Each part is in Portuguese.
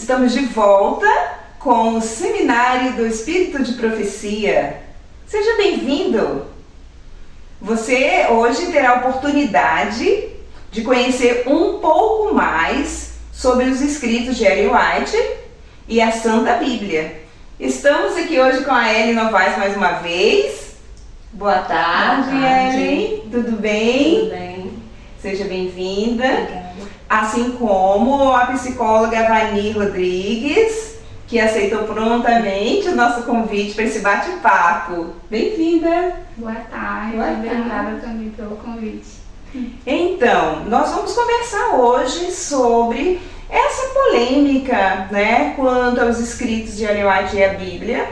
Estamos de volta com o Seminário do Espírito de Profecia. Seja bem-vindo! Você hoje terá a oportunidade de conhecer um pouco mais sobre os escritos de Ellen White e a Santa Bíblia. Estamos aqui hoje com a Ellen Novaes mais uma vez. Boa tarde, Ellen. Tudo bem? Tudo bem. Seja bem-vinda. Obrigada. Assim como a psicóloga Vani Rodrigues, que aceitou prontamente o nosso convite para esse bate-papo. Bem-vinda! Boa tarde, obrigada também pelo convite. Então, nós vamos conversar hoje sobre essa polêmica, né, quanto aos escritos de Ellen White e a Bíblia,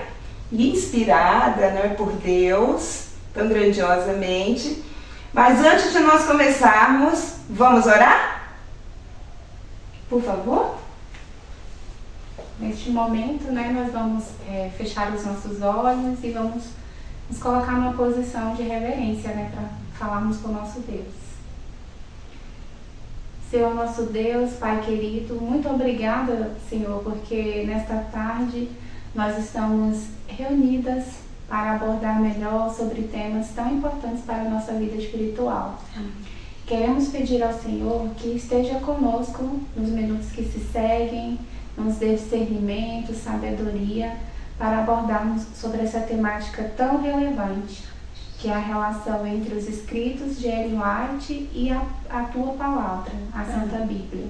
inspirada, né, por Deus, tão grandiosamente. Mas antes de nós começarmos, vamos orar? Por favor. Neste momento, né, nós vamos fechar os nossos olhos e vamos nos colocar numa posição de reverência, né, para falarmos com o nosso Deus. Senhor nosso Deus, Pai querido, muito obrigada, Senhor, porque nesta tarde nós estamos reunidas para abordar melhor sobre temas tão importantes para a nossa vida espiritual. Queremos pedir ao Senhor que esteja conosco nos minutos que se seguem, nos dê discernimento, sabedoria, para abordarmos sobre essa temática tão relevante, que é a relação entre os escritos de Ellen White e a tua palavra, a Santa Bíblia.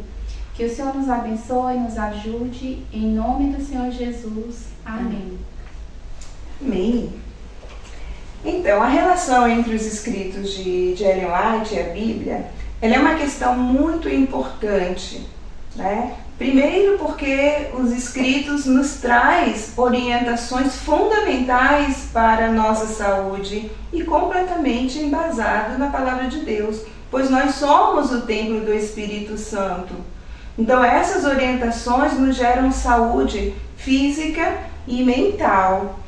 Que o Senhor nos abençoe, nos ajude, em nome do Senhor Jesus. Amém. Amém. Então, a relação entre os escritos de Ellen White e a Bíblia, ela é uma questão muito importante, né? Primeiro porque os escritos nos traz orientações fundamentais para a nossa saúde e completamente embasado na palavra de Deus, pois nós somos o templo do Espírito Santo. Então essas orientações nos geram saúde física e mental.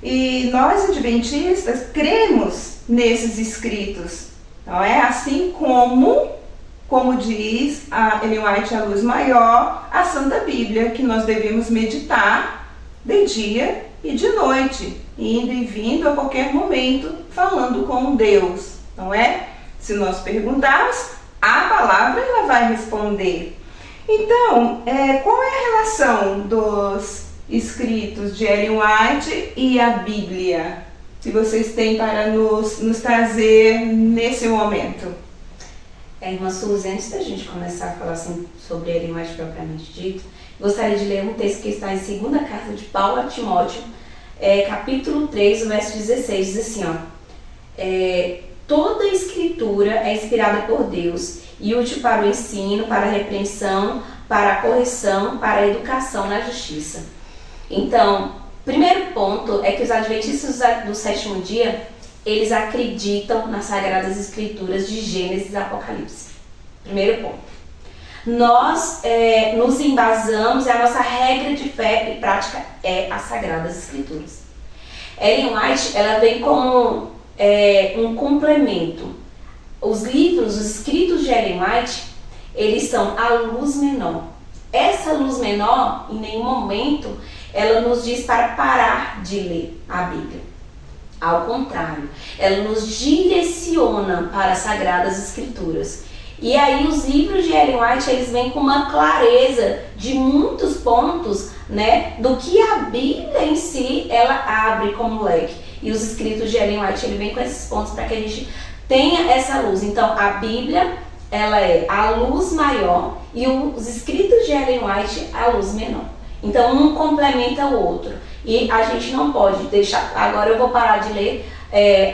E nós adventistas cremos nesses escritos, não é? Assim como diz a Ellen White, a luz maior, a Santa Bíblia, que nós devemos meditar de dia e de noite, indo e vindo a qualquer momento, falando com Deus, não é? Se nós perguntarmos, a palavra ela vai responder. Então, qual é a relação dos escritos de Ellen White e a Bíblia, que vocês têm para nos trazer nesse momento? Irmã Suzy, antes da gente começar a falar assim, sobre Ellen White propriamente dito, gostaria de ler um texto que está em 2ª carta de Paulo a Timóteo, capítulo 3, o verso 16, diz assim, toda a escritura é inspirada por Deus e útil para o ensino, para a repreensão, para a correção, para a educação na justiça. Então, primeiro ponto é que os adventistas do sétimo dia, eles acreditam nas Sagradas Escrituras de Gênesis e Apocalipse. Primeiro ponto. Nós nos embasamos, a nossa regra de fé e prática é as Sagradas Escrituras. Ellen White, ela vem como um complemento. Os livros, os escritos de Ellen White, eles são a luz menor. Essa luz menor, em nenhum momento, ela nos diz para parar de ler a Bíblia. Ao contrário, ela nos direciona para as Sagradas Escrituras. E aí os livros de Ellen White, eles vêm com uma clareza de muitos pontos, né, do que a Bíblia em si, ela abre como leque. E os escritos de Ellen White, ele vem com esses pontos para que a gente tenha essa luz. Então, a Bíblia, ela é a luz maior e os escritos de Ellen White, a luz menor. Então, um complementa o outro. E a gente não pode deixar... Agora eu vou parar de ler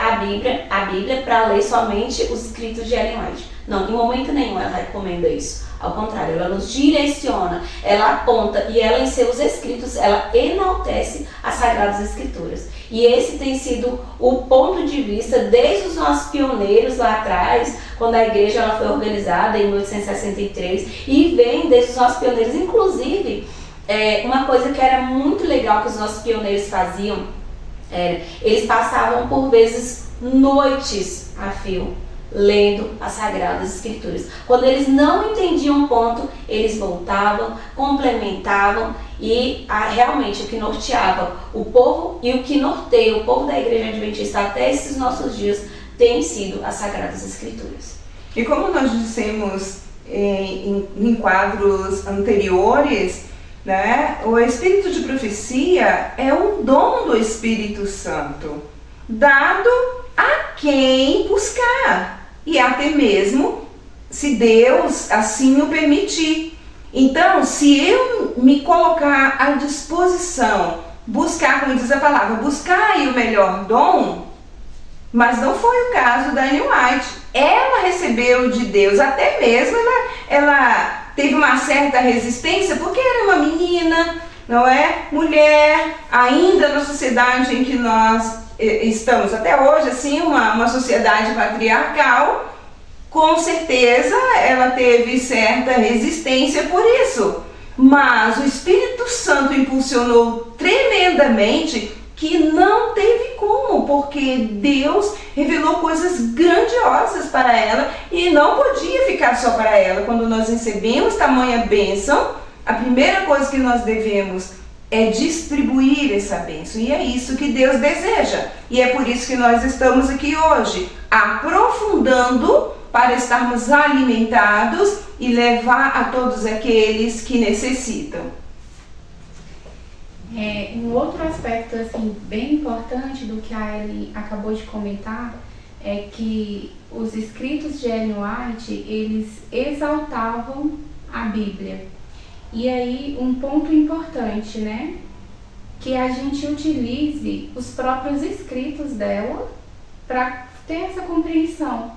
a Bíblia para ler somente os escritos de Ellen White. Não, em momento nenhum ela recomenda isso. Ao contrário, ela nos direciona, ela aponta e ela em seus escritos, ela enaltece as Sagradas Escrituras. E esse tem sido o ponto de vista desde os nossos pioneiros lá atrás, quando a igreja ela foi organizada em 1863, e vem desde os nossos pioneiros, inclusive... uma coisa que era muito legal que os nossos pioneiros faziam, eles passavam por vezes noites a fio lendo as Sagradas Escrituras. Quando eles não entendiam um ponto, eles voltavam, complementavam e realmente o que norteava o povo e o que norteia o povo da Igreja Adventista até esses nossos dias tem sido as Sagradas Escrituras. E como nós dissemos em quadros anteriores, né, o Espírito de Profecia é um dom do Espírito Santo, dado a quem buscar, e até mesmo se Deus assim o permitir. Então, se eu me colocar à disposição, buscar, como diz a palavra, buscar aí o melhor dom, mas não foi o caso da Ellen White. Ela recebeu de Deus, até mesmo ela teve uma certa resistência, porque era uma menina, não é? Mulher, ainda na sociedade em que nós estamos até hoje, assim, uma sociedade patriarcal. Com certeza ela teve certa resistência por isso, mas o Espírito Santo impulsionou tremendamente que não teve como, porque Deus revelou coisas grandiosas para ela e não podia ficar só para ela. Quando nós recebemos tamanha bênção, a primeira coisa que nós devemos é distribuir essa bênção, e é isso que Deus deseja, e é por isso que nós estamos aqui hoje, aprofundando para estarmos alimentados e levar a todos aqueles que necessitam. Um outro aspecto assim, bem importante do que a Ellen acabou de comentar é que os escritos de Ellen White, eles exaltavam a Bíblia. E aí, um ponto importante, né? Que a gente utilize os próprios escritos dela para ter essa compreensão.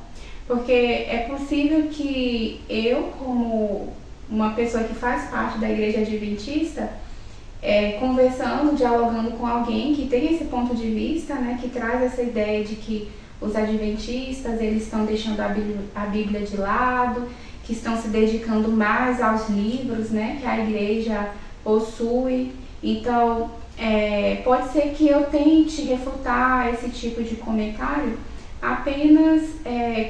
Porque é possível que eu, como uma pessoa que faz parte da Igreja Adventista, conversando, dialogando com alguém que tem esse ponto de vista, né, que traz essa ideia de que os adventistas eles estão deixando a Bíblia de lado, que estão se dedicando mais aos livros, né, que a igreja possui. Então, pode ser que eu tente refutar esse tipo de comentário apenas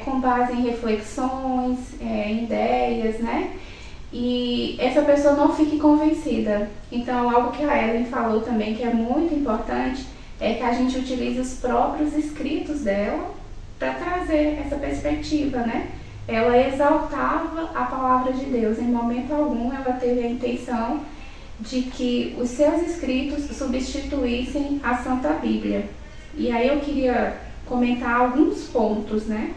com base em reflexões, em ideias, né? E essa pessoa não fique convencida. Então, algo que a Ellen falou também que é muito importante é que a gente utilize os próprios escritos dela para trazer essa perspectiva, né? Ela exaltava a palavra de Deus. Em momento algum ela teve a intenção de que os seus escritos substituíssem a Santa Bíblia. E aí eu queria comentar alguns pontos, né?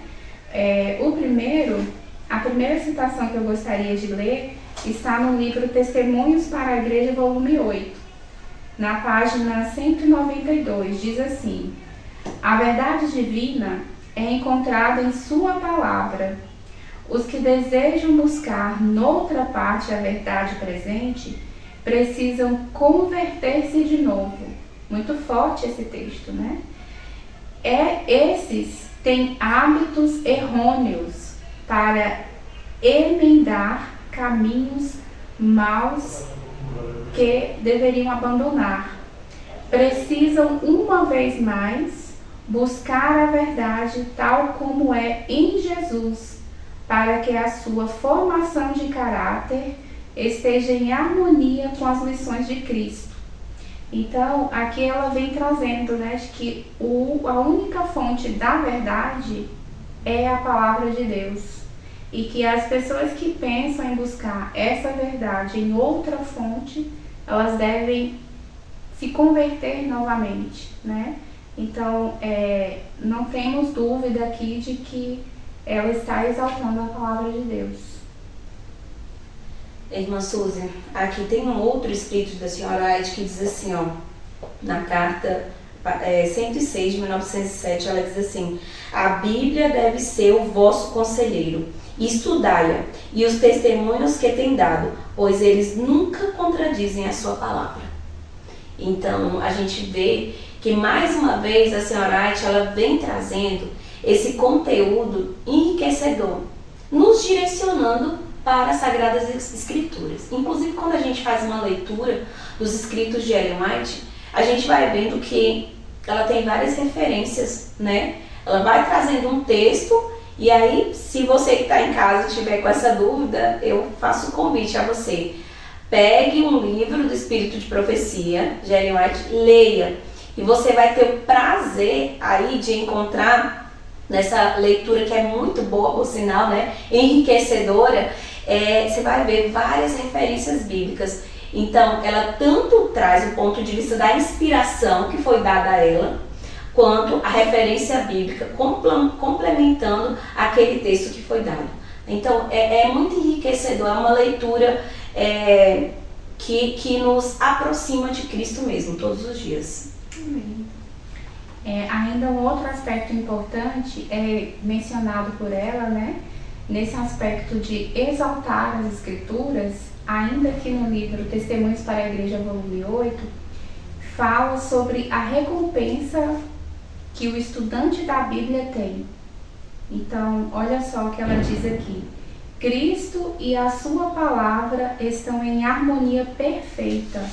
A primeira citação que eu gostaria de ler está no livro Testemunhos para a Igreja, volume 8, na página 192, diz assim: a verdade divina é encontrada em sua palavra. Os que desejam buscar noutra parte a verdade presente precisam converter-se de novo. Muito forte esse texto, né? Esses têm hábitos errôneos para emendar caminhos maus que deveriam abandonar. Precisam, uma vez mais, buscar a verdade tal como é em Jesus, para que a sua formação de caráter esteja em harmonia com as lições de Cristo. Então, aqui ela vem trazendo, né, de que a única fonte da verdade é a palavra de Deus. E que as pessoas que pensam em buscar essa verdade em outra fonte, elas devem se converter novamente, né? Então, não temos dúvida aqui de que ela está exaltando a palavra de Deus. Irmã Suzy, aqui tem um outro escrito da senhora White que diz assim, ó, na carta 106 de 1907, ela diz assim: a Bíblia deve ser o vosso conselheiro, estudai-a e os testemunhos que tem dado, pois eles nunca contradizem a sua palavra. Então, a gente vê que mais uma vez a senhora White, ela vem trazendo esse conteúdo enriquecedor, nos direcionando para as Sagradas Escrituras. Inclusive, quando a gente faz uma leitura dos escritos de Ellen White, a gente vai vendo que ela tem várias referências, né? Ela vai trazendo um texto E aí, se você que está em casa estiver com essa dúvida, eu faço um convite a você. Pegue um livro do Espírito de Profecia, de Ellen White, leia. E você vai ter o prazer aí de encontrar, nessa leitura que é muito boa, por sinal, né? Enriquecedora, você vai ver várias referências bíblicas. Então, ela tanto traz o ponto de vista da inspiração que foi dada a ela, quanto a referência bíblica, complementando aquele texto que foi dado. Então, é muito enriquecedor, é uma leitura que nos aproxima de Cristo mesmo, todos os dias. Ainda um outro aspecto importante é mencionado por ela, né? Nesse aspecto de exaltar as Escrituras, ainda que no livro Testemunhos para a Igreja, volume 8, fala sobre a recompensa que o estudante da Bíblia tem. Então, olha só o que ela diz aqui. Cristo e a sua palavra estão em harmonia perfeita.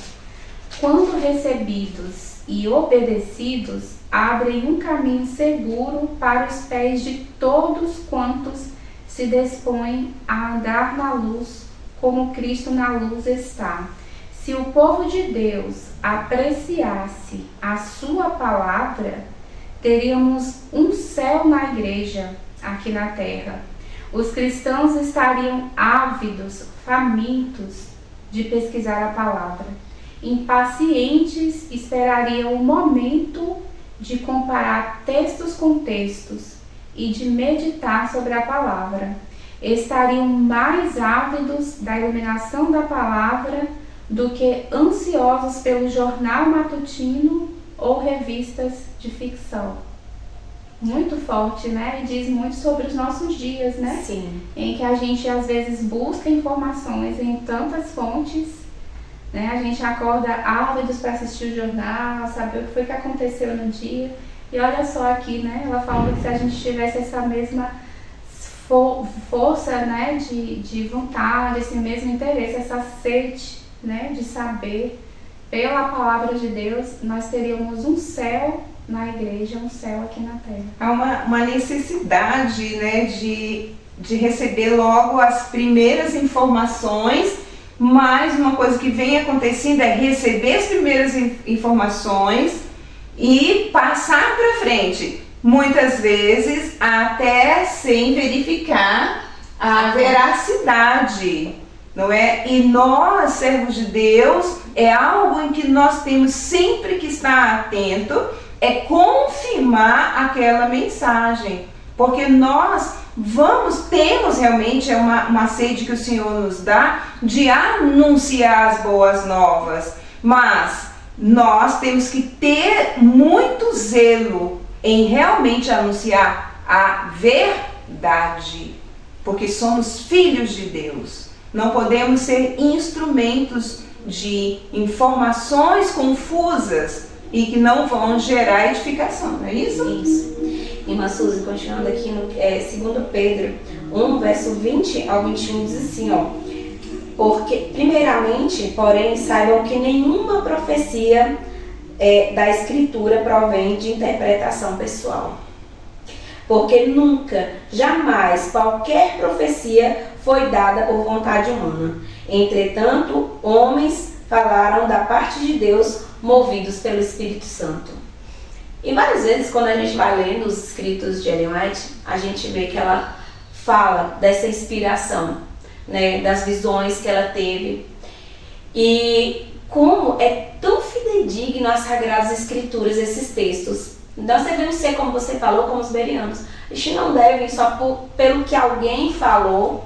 Quando recebidos e obedecidos, abrem um caminho seguro para os pés de todos quantos se dispõem a andar na luz, como Cristo na luz está. Se o povo de Deus apreciasse a sua palavra, teríamos um céu na igreja, aqui na terra. Os cristãos estariam ávidos, famintos de pesquisar a palavra. Impacientes esperariam o momento de comparar textos com textos e de meditar sobre a palavra. Estariam mais ávidos da iluminação da palavra do que ansiosos pelo jornal matutino ou revistas de ficção. Muito forte, né? E diz muito sobre os nossos dias, né? Sim. Em que a gente às vezes busca informações em tantas fontes, né? A gente acorda ávidos para assistir o jornal, saber o que foi que aconteceu no dia. E olha só aqui, né? Ela falando que se a gente tivesse essa mesma força, né? De vontade, esse mesmo interesse, essa sede, né? De saber pela palavra de Deus, nós teríamos um céu na igreja, um céu aqui na terra. Há uma necessidade, né, de receber logo as primeiras informações, mas uma coisa que vem acontecendo é receber as primeiras informações e passar para frente, muitas vezes até sem verificar a veracidade, não é? E nós, servos de Deus, é algo em que nós temos sempre que estar atento, é confirmar aquela mensagem, porque nós temos realmente uma sede que o Senhor nos dá de anunciar as boas novas, mas nós temos que ter muito zelo em realmente anunciar a verdade, porque somos filhos de Deus. Não podemos ser instrumentos de informações confusas e que não vão gerar edificação, não é isso? Isso. Irmã Suzy, continuando aqui no 2 Pedro 1, verso 20 ao 21, diz assim, ó. Porque, primeiramente, porém, saibam que nenhuma profecia da Escritura provém de interpretação pessoal. Porque nunca, jamais, qualquer profecia foi dada por vontade humana. Entretanto, homens falaram da parte de Deus, movidos pelo Espírito Santo. E várias vezes, quando a gente vai lendo os escritos de Ellen White, a gente vê que ela fala dessa inspiração, né, das visões que ela teve. E como é tão fidedigno às Sagradas Escrituras esses textos. Nós devemos ser, como você falou, como os bereanos. A gente não deve ir só pelo que alguém falou,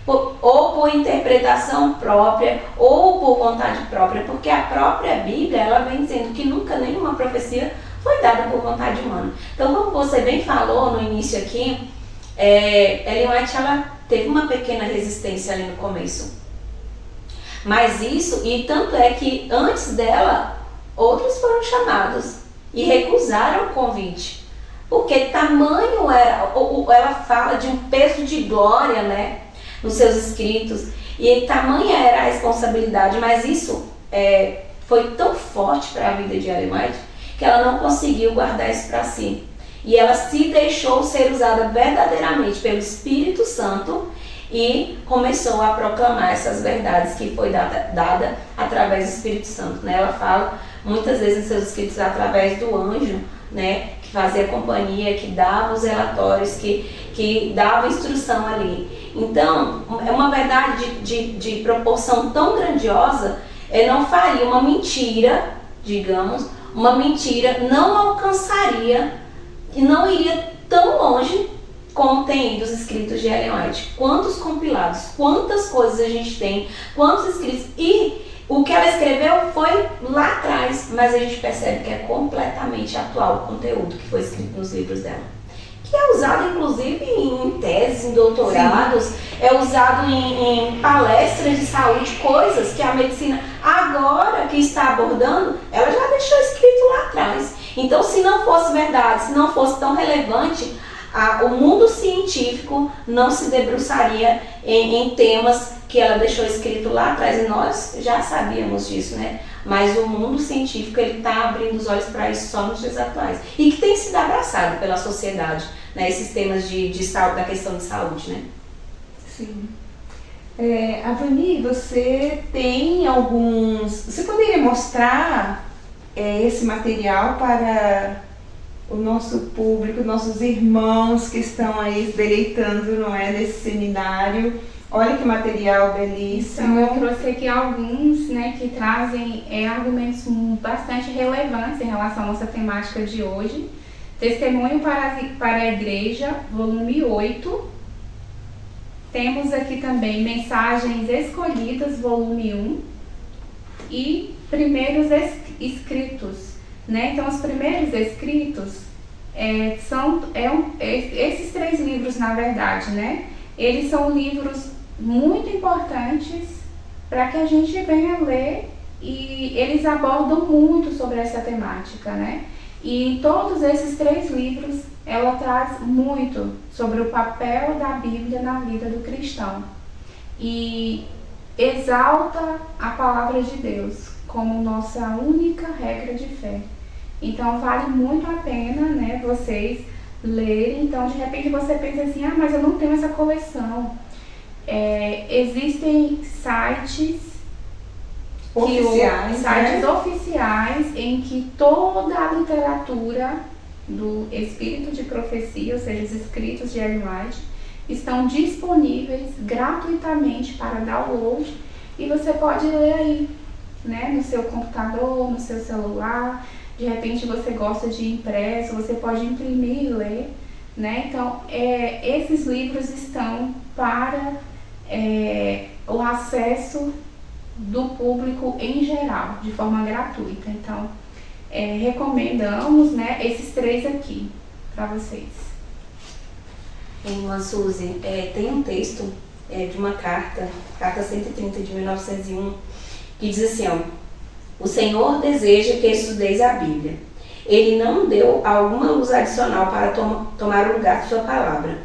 ou por interpretação própria, ou por vontade própria, porque a própria Bíblia, ela vem dizendo que nunca nenhuma profecia foi dada por vontade humana. Então, como você bem falou no início aqui, Ellen White, ela teve uma pequena resistência ali no começo. Mas isso, e tanto é que antes dela, outros foram chamados e recusaram o convite. Porque tamanho era, ela fala de um peso de glória, né, nos seus escritos, e tamanha era a responsabilidade, mas isso foi tão forte para a vida de Ellen White que ela não conseguiu guardar isso para si. e ela se deixou ser usada verdadeiramente pelo Espírito Santo e começou a proclamar essas verdades que foi dada através do Espírito Santo, né? Ela fala muitas vezes em seus escritos através do anjo, né, que fazia companhia, que dava os relatórios, que dava instrução ali. Então, é uma verdade de proporção tão grandiosa, não faria uma mentira, digamos, uma mentira não alcançaria e não iria tão longe como tem ido os escritos de Ellen White. Quantos compilados, quantas coisas a gente tem, quantos escritos, e o que ela escreveu foi lá atrás, mas a gente percebe que é completamente atual o conteúdo que foi escrito nos livros dela. Que é usado inclusive em teses, em doutorados, sim, é usado em palestras de saúde, coisas que a medicina agora que está abordando, ela já deixou escrito lá atrás. Então, se não fosse verdade, se não fosse tão relevante, o mundo científico não se debruçaria em temas que ela deixou escrito lá atrás, e nós já sabíamos disso, né? Mas o mundo científico está abrindo os olhos para isso só nos dias atuais, e que tem sido abraçado pela sociedade, né? Esses temas de saúde, da questão de saúde, né? Sim. Avani, você tem alguns... Você poderia mostrar esse material para o nosso público, nossos irmãos que estão aí se deleitando, não é, nesse seminário? Olha que material belíssimo. Então, eu trouxe aqui alguns, né, que trazem argumentos bastante relevantes em relação à nossa temática de hoje. Testemunho para a Igreja, volume 8. Temos aqui também Mensagens Escolhidas, volume 1. E Primeiros Escritos, né? Então, os primeiros escritos são esses 3 livros, na verdade, né? Eles são livros muito importantes para que a gente venha ler, e eles abordam muito sobre essa temática, né? E em todos esses 3 livros, ela traz muito sobre o papel da Bíblia na vida do cristão e exalta a palavra de Deus como nossa única regra de fé. Então, vale muito a pena, né, vocês lerem. Então, de repente, você pensa assim, mas eu não tenho essa coleção. Existem sites oficiais em que toda a literatura do Espírito de Profecia, ou seja, os escritos de Ellen White, estão disponíveis gratuitamente para download, e você pode ler aí, né, no seu computador, no seu celular. De repente você gosta de impresso, você pode imprimir e ler, né? Então, esses livros estão para o acesso do público em geral, de forma gratuita. Então, recomendamos, né, esses 3 aqui para vocês. Irmã Suzy, tem um texto de uma carta 130 de 1901, que diz assim, o Senhor deseja que estudeis a Bíblia. Ele não deu alguma luz adicional para tomar o lugar de sua palavra.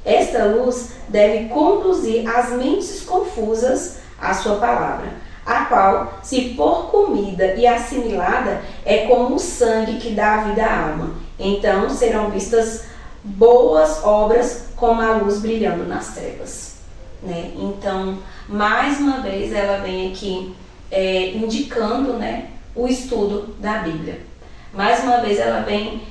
Esta luz deve conduzir as mentes confusas à sua palavra, a qual, se for comida e assimilada, é como o sangue que dá a vida à alma. Então serão vistas boas obras como a luz brilhando nas trevas, né? Então, mais uma vez, ela vem aqui indicando, né, o estudo da Bíblia. Mais uma vez ela vem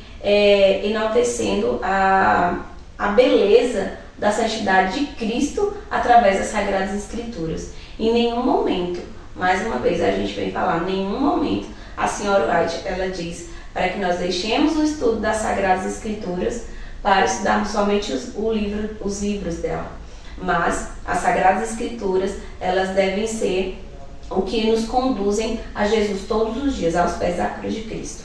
enaltecendo a beleza da santidade de Cristo através das Sagradas Escrituras. Em nenhum momento, mais uma vez a gente vem falar, em nenhum momento a senhora White, ela diz para que nós deixemos o estudo das Sagradas Escrituras para estudarmos somente os livros dela. Mas as Sagradas Escrituras, elas devem ser o que nos conduzem a Jesus todos os dias, aos pés da cruz de Cristo.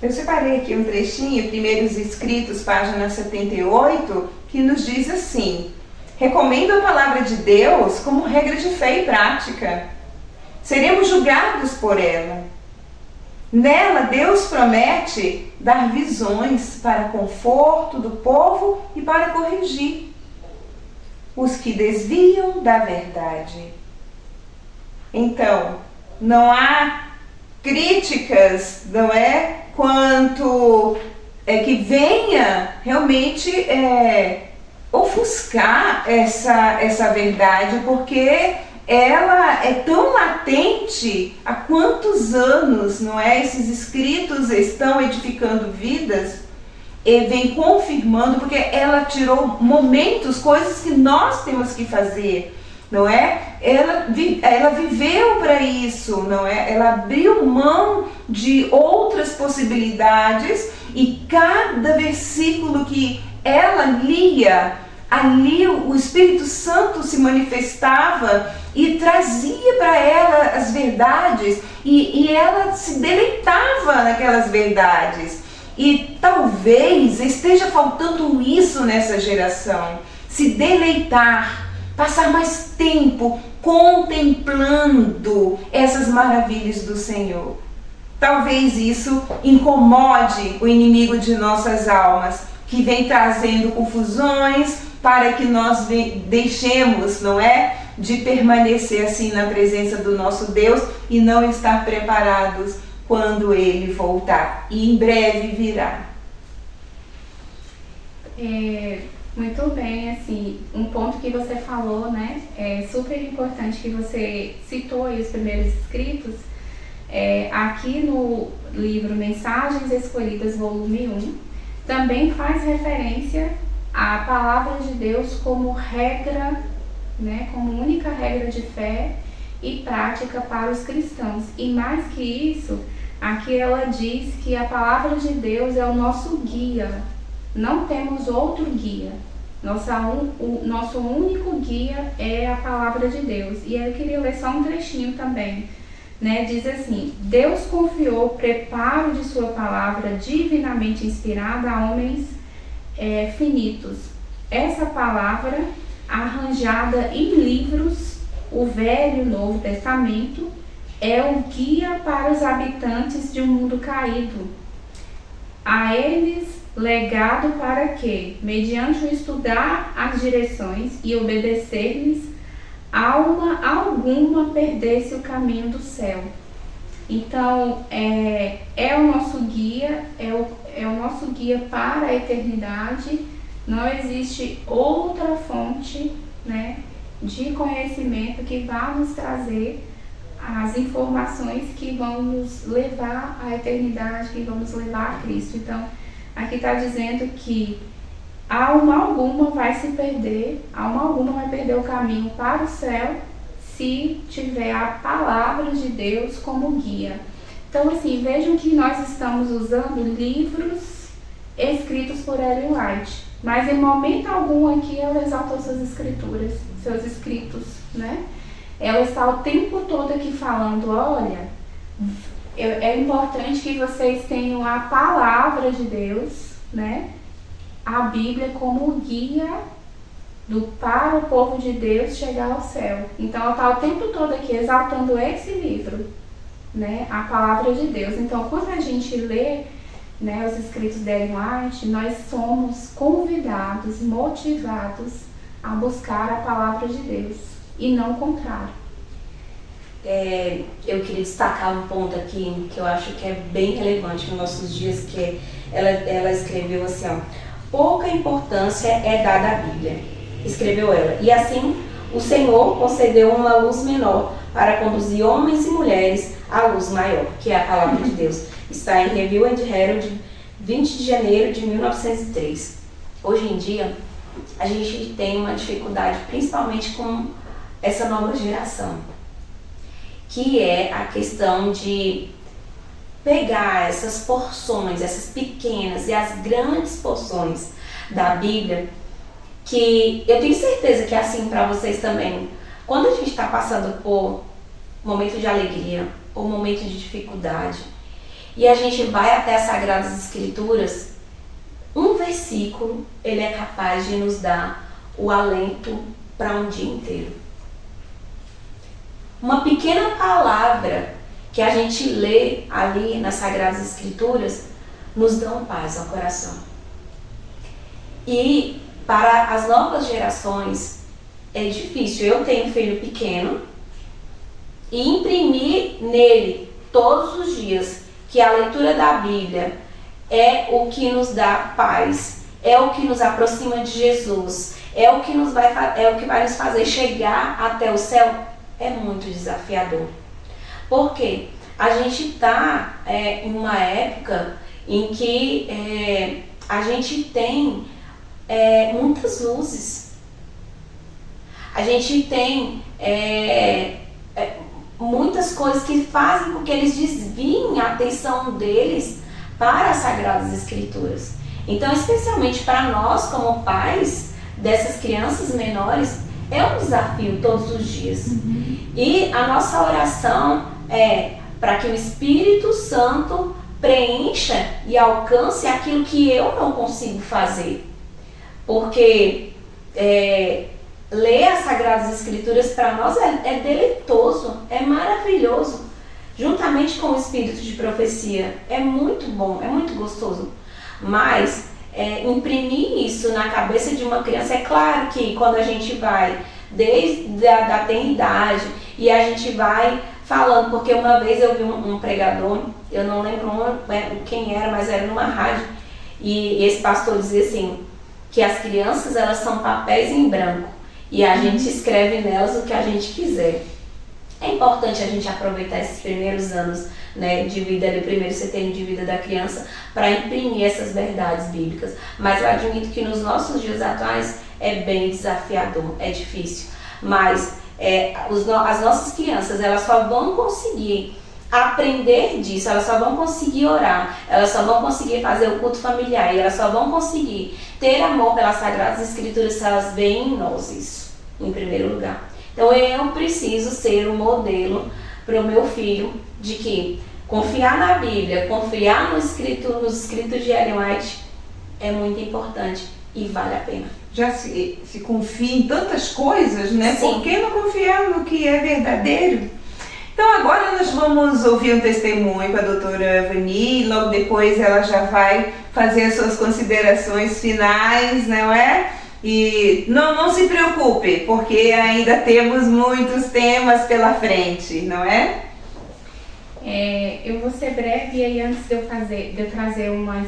Eu separei aqui um trechinho, Primeiros Escritos, página 78, que nos diz assim: recomendo a palavra de Deus como regra de fé e prática. Seremos julgados por ela. Nela, Deus promete dar visões para conforto do povo e para corrigir os que desviam da verdade. Então, não há críticas, não é? Quanto que venha realmente ofuscar essa verdade, porque ela é tão latente. Há quantos anos, não é? Esses escritos estão edificando vidas e vem confirmando, porque ela tirou momentos, coisas que nós temos que fazer, não é? Ela viveu para isso, não é? Ela abriu mão de outras possibilidades, e cada versículo que ela lia, ali o Espírito Santo se manifestava e trazia para ela as verdades, e ela se deleitava naquelas verdades. E talvez esteja faltando isso nessa geração, se deleitar, passar mais tempo contemplando essas maravilhas do Senhor. Talvez isso incomode o inimigo de nossas almas, que vem trazendo confusões para que nós deixemos, não é, de permanecer assim na presença do nosso Deus e não estar preparados quando Ele voltar. E em breve virá. Muito bem, assim, um ponto que você falou, né, é super importante, que você citou aí os primeiros escritos. Aqui no livro Mensagens Escolhidas, volume 1, também faz referência à palavra de Deus como regra, né, como única regra de fé e prática para os cristãos. E mais que isso, aqui ela diz que a palavra de Deus é o nosso guia, não temos outro guia. O nosso único guia é a palavra de Deus. E eu queria ler só um trechinho também. Né, diz assim: Deus confiou o preparo de sua palavra divinamente inspirada a homens finitos. Essa palavra, arranjada em livros, o Velho e o Novo Testamento, é o guia para os habitantes de um mundo caído. A eles legado para que, mediante o estudar as direções e obedecer-lhes, alma alguma perdesse o caminho do céu. Então, é o nosso guia, é o nosso guia para a eternidade. Não existe outra fonte, né, de conhecimento que vá nos trazer as informações que vão nos levar à eternidade, que vão nos levar a Cristo. Então, aqui está dizendo que alma alguma vai se perder, alma alguma vai perder o caminho para o céu se tiver a palavra de Deus como guia. Então, assim, vejam que nós estamos usando livros escritos por Ellen White, mas em momento algum aqui ela exaltou suas escrituras, seus escritos, né? Ela está o tempo todo aqui falando, olha, é importante que vocês tenham a palavra de Deus, né? A Bíblia como guia para o povo de Deus chegar ao céu. Então ela está o tempo todo aqui exaltando esse livro, né? A palavra de Deus. Então quando a gente lê, né, os escritos de Ellen White, nós somos convidados, motivados a buscar a palavra de Deus e não o contrário. Eu queria destacar um ponto aqui que eu acho que é bem relevante nos nossos dias, que ela escreveu assim, ó: pouca importância é dada à Bíblia, escreveu ela, e assim o Senhor concedeu uma luz menor para conduzir homens e mulheres à luz maior, que é a palavra de Deus. Está em Review and Herald, 20 de janeiro de 1903. Hoje em dia, a gente tem uma dificuldade, principalmente com essa nova geração, que é a questão de pegar essas porções, essas pequenas e as grandes porções da Bíblia, que eu tenho certeza que é assim para vocês também. Quando a gente está passando por momento de alegria ou momento de dificuldade, e a gente vai até as Sagradas Escrituras, um versículo, ele é capaz de nos dar o alento para um dia inteiro. Uma pequena palavra que a gente lê ali nas Sagradas Escrituras nos dá paz ao coração. E para as novas gerações é difícil. Eu tenho um filho pequeno e imprimir nele todos os dias que a leitura da Bíblia é o que nos dá paz, é o que nos aproxima de Jesus, é o que vai nos fazer chegar até o céu, é muito desafiador. Por quê? A gente está em uma época em que a gente tem muitas luzes. A gente tem muitas coisas que fazem com que eles desviem a atenção deles para as Sagradas Escrituras. Então, especialmente para nós, como pais dessas crianças menores, é um desafio todos os dias. E a nossa oração é para que o Espírito Santo preencha e alcance aquilo que eu não consigo fazer. Porque ler as Sagradas Escrituras para nós é deleitoso, é maravilhoso. Juntamente com o espírito de profecia, é muito bom, é muito gostoso. Mas imprimir isso na cabeça de uma criança, é claro que quando a gente vai desde a tenridade e a gente vai falando, porque uma vez eu vi um pregador, eu não lembro quem era, mas era numa rádio, e esse pastor dizia assim, que as crianças, elas são papéis em branco e a gente escreve nelas o que a gente quiser. É importante a gente aproveitar esses primeiros anos, né, de vida, do primeiro setênio de vida da criança, para imprimir essas verdades bíblicas. Mas eu admito que nos nossos dias atuais é bem desafiador, é difícil. Mas as nossas crianças, elas só vão conseguir aprender disso, elas só vão conseguir orar, elas só vão conseguir fazer o culto familiar, e elas só vão conseguir ter amor pelas Sagradas Escrituras se elas veem em nós isso, em primeiro lugar. Então eu preciso ser um modelo para o meu filho de que confiar na Bíblia, confiar nos escritos de Ellen White é muito importante e vale a pena. Já se confia em tantas coisas, né? Sim. Por que não confiar no que é verdadeiro? Então agora nós vamos ouvir um testemunho com a doutora Vani, logo depois ela já vai fazer as suas considerações finais, não é? E não se preocupe, porque ainda temos muitos temas pela frente, não é? Eu vou ser breve, e aí antes de eu trazer uma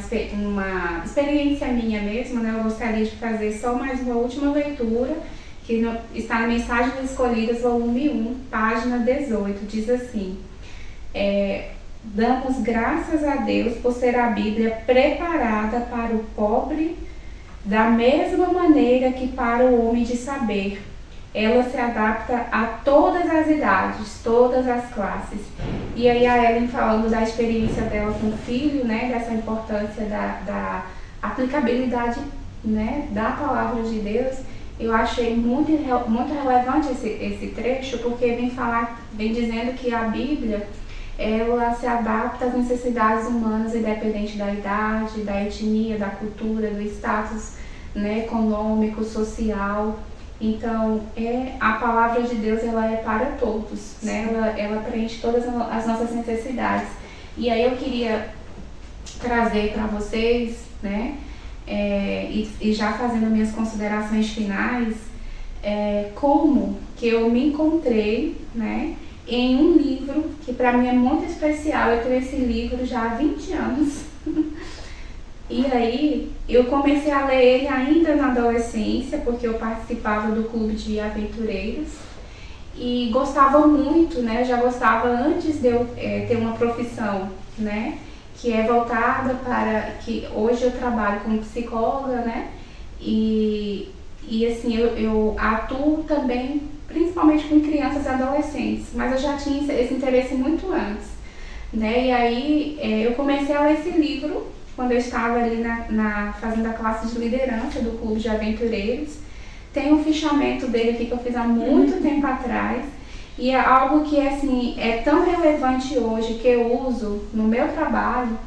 experiência minha mesmo, né, eu gostaria de fazer só mais uma última leitura, que está na Mensagens Escolhidas, volume 1, página 18, diz assim: damos graças a Deus por ser a Bíblia preparada para o pobre, da mesma maneira que para o homem de saber. Ela se adapta a todas as idades, todas as classes. E aí a Ellen falando da experiência dela com o filho, né, dessa importância da aplicabilidade, né, da palavra de Deus, eu achei muito relevante esse trecho, porque vem dizendo que a Bíblia, ela se adapta às necessidades humanas, independente da idade, da etnia, da cultura, do status, né, econômico, social. Então, a palavra de Deus, ela é para todos, né? Ela preenche todas as nossas necessidades. E aí eu queria trazer para vocês, né, e já fazendo minhas considerações finais, como que eu me encontrei, né, em um livro que para mim é muito especial. Eu tenho esse livro já há 20 anos. E aí, eu comecei a ler ele ainda na adolescência, porque eu participava do clube de aventureiros e gostava muito, né? Eu já gostava antes de eu ter uma profissão, né? Que é voltada para... que hoje eu trabalho como psicóloga, né? E assim, eu atuo também, principalmente com crianças e adolescentes, mas eu já tinha esse interesse muito antes, né? E aí, eu comecei a ler esse livro quando eu estava ali fazendo a classe de liderança do clube de aventureiros. Tem um fichamento dele aqui que eu fiz há muito tempo atrás, e é algo que assim, é tão relevante hoje, que eu uso no meu trabalho.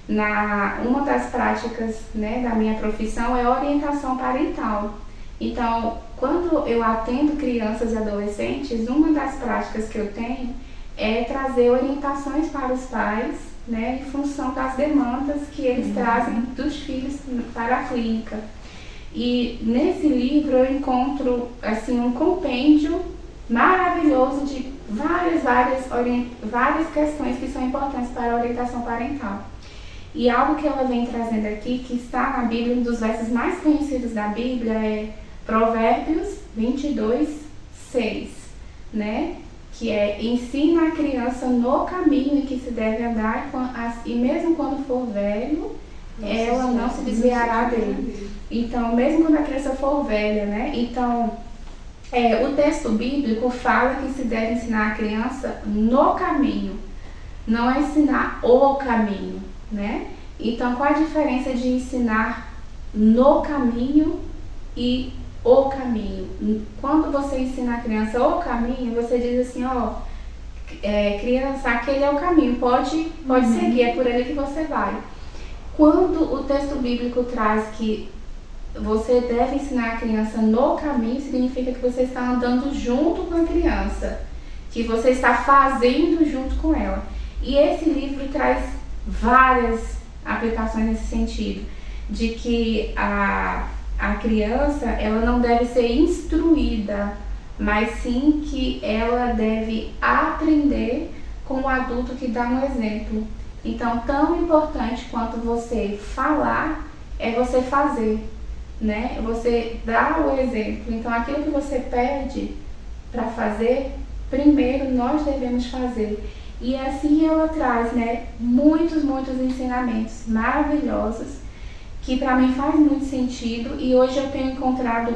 Uma das práticas, né, da minha profissão é orientação parental. Então, quando eu atendo crianças e adolescentes, uma das práticas que eu tenho é trazer orientações para os pais, né, em função das demandas que eles trazem dos filhos para a clínica. E nesse livro eu encontro assim, um compêndio maravilhoso de várias questões que são importantes para a orientação parental. E algo que ela vem trazendo aqui, que está na Bíblia, um dos versos mais conhecidos da Bíblia é Provérbios 22:6, né? Que é: ensina a criança no caminho em que se deve andar, e mesmo quando for velho, ela não se desviará dele. Então, mesmo quando a criança for velha, né? Então, o texto bíblico fala que se deve ensinar a criança no caminho, não é ensinar o caminho, né? Então, qual a diferença de ensinar no caminho e o caminho? Quando você ensina a criança o caminho, você diz assim, ó, criança, aquele é o caminho, pode seguir, é por ele que você vai. Quando o texto bíblico traz que você deve ensinar a criança no caminho, significa que você está andando junto com a criança, que você está fazendo junto com ela. E esse livro traz várias aplicações nesse sentido, de que a criança, ela não deve ser instruída, mas sim que ela deve aprender com o adulto que dá um exemplo. Então, tão importante quanto você falar é você fazer, né? Você dá o exemplo. Então, aquilo que você pede para fazer, primeiro nós devemos fazer. E assim ela traz, né, muitos ensinamentos maravilhosos, que para mim faz muito sentido. E hoje eu tenho encontrado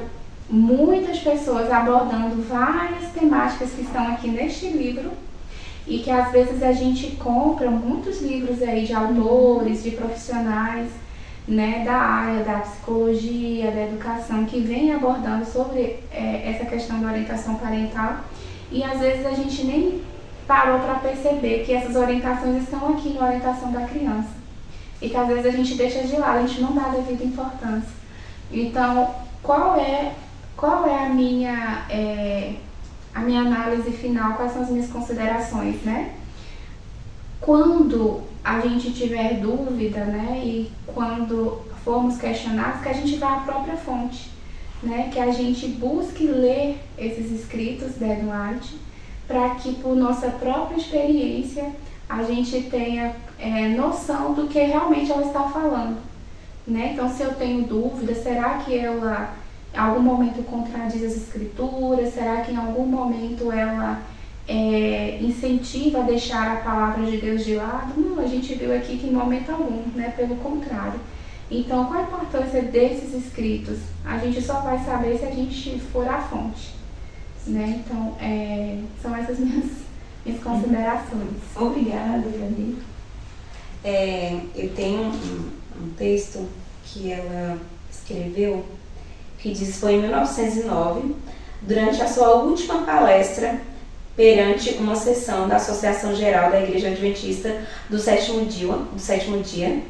muitas pessoas abordando várias temáticas que estão aqui neste livro, e que às vezes a gente compra muitos livros aí de autores, de profissionais, né, da área da psicologia, da educação, que vem abordando sobre essa questão da orientação parental, e às vezes a gente nem parou para perceber que essas orientações estão aqui na orientação da criança, e que às vezes a gente deixa de lado, a gente não dá a devida importância. Então, qual é a minha análise final, quais são as minhas considerações, né? Quando a gente tiver dúvida, né, e quando formos questionados, que a gente vá à própria fonte, né, que a gente busque ler esses escritos da Ellen White, para que por nossa própria experiência a gente tenha noção do que realmente ela está falando, né? Então, se eu tenho dúvida, será que ela em algum momento contradiz as escrituras? Será que em algum momento ela incentiva a deixar a palavra de Deus de lado? Não, a gente viu aqui que em momento algum, né? Pelo contrário. Então, qual a importância desses escritos? A gente só vai saber se a gente for à fonte, né? Então, são essas minhas considerações. Obrigada, Gabi. Eu tenho um texto que ela escreveu, que diz: foi em 1909, durante a sua última palestra perante uma sessão da Associação Geral da Igreja Adventista do Sétimo Dia,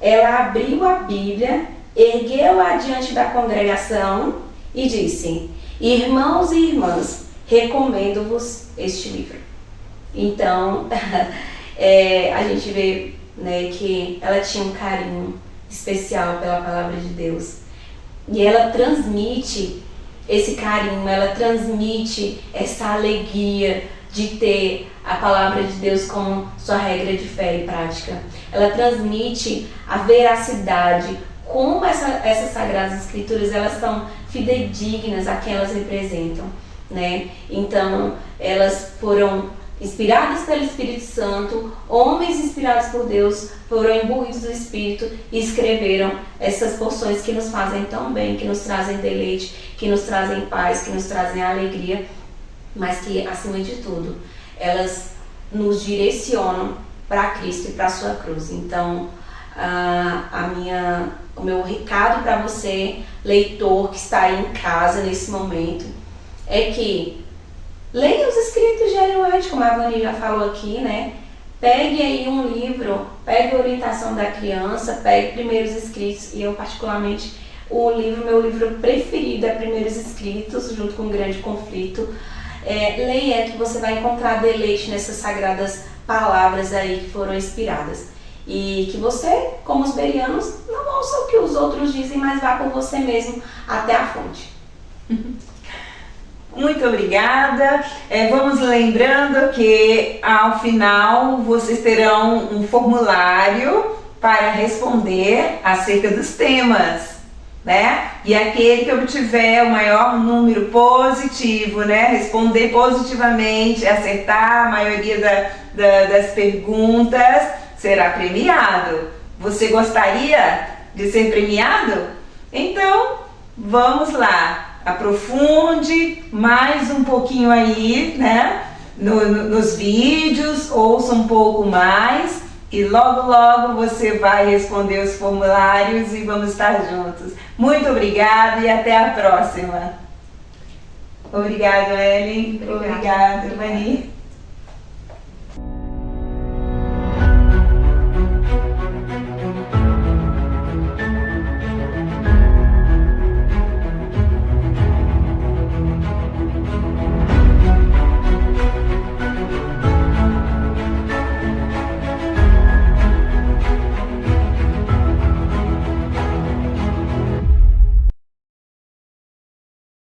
ela abriu a Bíblia, ergueu-a diante da congregação e disse: irmãos e irmãs, recomendo-vos este livro. Então, a gente vê, né, que ela tinha um carinho especial pela palavra de Deus. E ela transmite esse carinho, ela transmite essa alegria de ter a palavra de Deus como sua regra de fé e prática. Ela transmite a veracidade, como essas Sagradas Escrituras, elas são fidedignas a quem elas representam, né? Então, elas foram inspiradas pelo Espírito Santo, homens inspirados por Deus, foram imbuídos do Espírito e escreveram essas porções que nos fazem tão bem, que nos trazem deleite, que nos trazem paz, que nos trazem alegria, mas que, acima de tudo, elas nos direcionam para Cristo e para a sua cruz. Então, o meu recado para você, leitor que está aí em casa nesse momento, é que leia os escritos de Ellen White, como a Vani já falou aqui, né? Pegue aí um livro, pegue a orientação da criança, pegue Primeiros Escritos, e eu particularmente, meu livro preferido é Primeiros Escritos, junto com O Grande Conflito. Leia, que você vai encontrar deleite nessas sagradas palavras aí que foram inspiradas. E que você, como os berianos, não ouça o que os outros dizem, mas vá por você mesmo até a fonte. Muito obrigada. Vamos lembrando que ao final vocês terão um formulário, para responder acerca dos temas, né? E aquele que obtiver o maior número positivo, né? Responder positivamente, acertar a maioria das perguntas, será premiado. Você gostaria de ser premiado? Então, vamos lá, aprofunde mais um pouquinho aí, né? Nos vídeos, ouça um pouco mais e logo logo você vai responder os formulários e vamos estar juntos. Muito obrigada e até a próxima. Obrigada, Ellen. Obrigada, Mani.